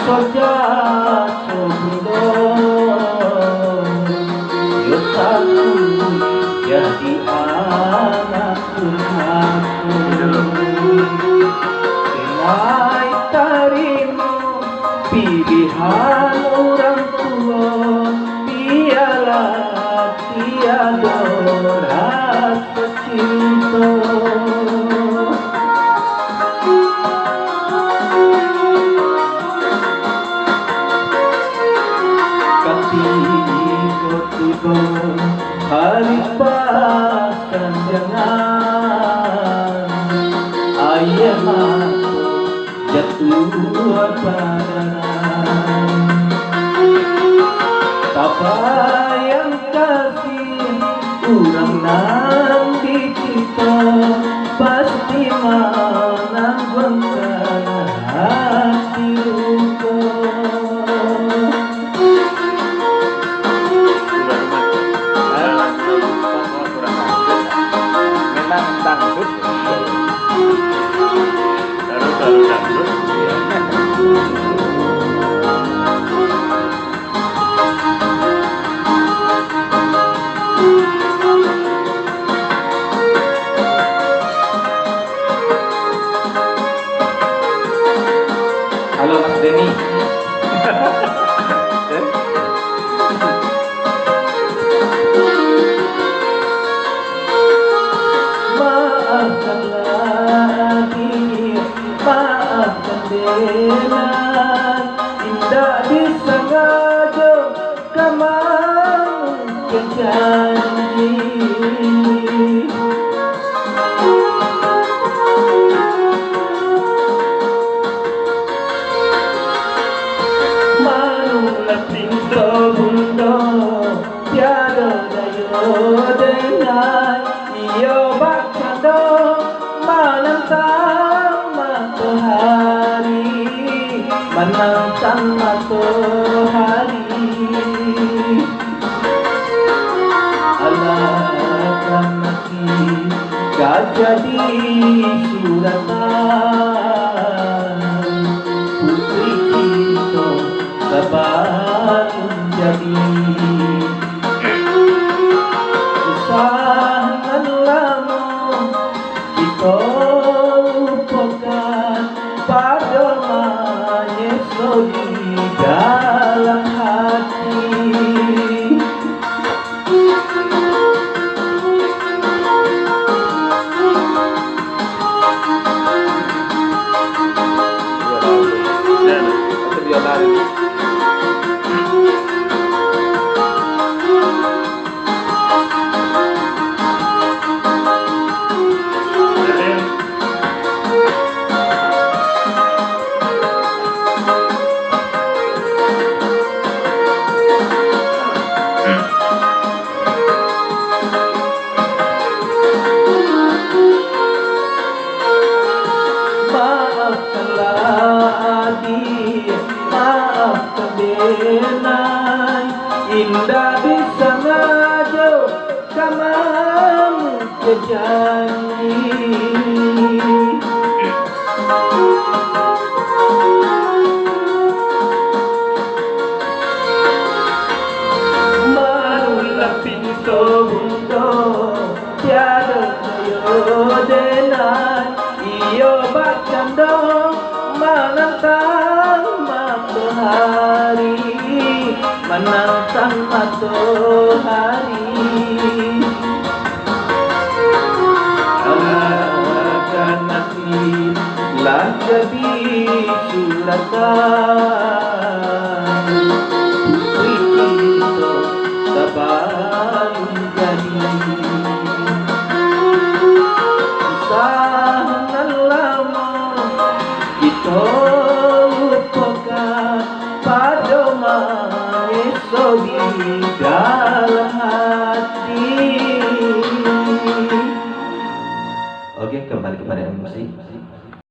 soja sobudo yo takut jadi anak durhaku. Dengai tarimu pilihan orang tua, biarlah tiada rasa cinta. Tiba-tiba hari perpanjangan, ayah aku jatuh padanan. Tak payah kasih urang nanti kita pasti menangguhkan hati luka. Dangdut baru dangdut halo Mas Denny. Maafkanlah diri, maafkan dengan tidak disengaja kamu berjanji. Manulah pintu bunda tiada daya dengan iyo bercanda menantang matahari, menantang matahari. Alahkan nasib gak jadi suratan, putri kita sabar menjadi. Usahakan lama kita lupakan pada menyesal di dalam hati. Maafkan dengan indah disengaja kamu berjanji. Manulah pintu bunda tiada daya dengan iyo bercanda menantang matahari, menantang matahari. Alahkan nasib lah jadi suratan, putri kita sabar menjadi. Usahakan lama kita lupakan pada esok di dalam hati. Oke, kembali kepada musik.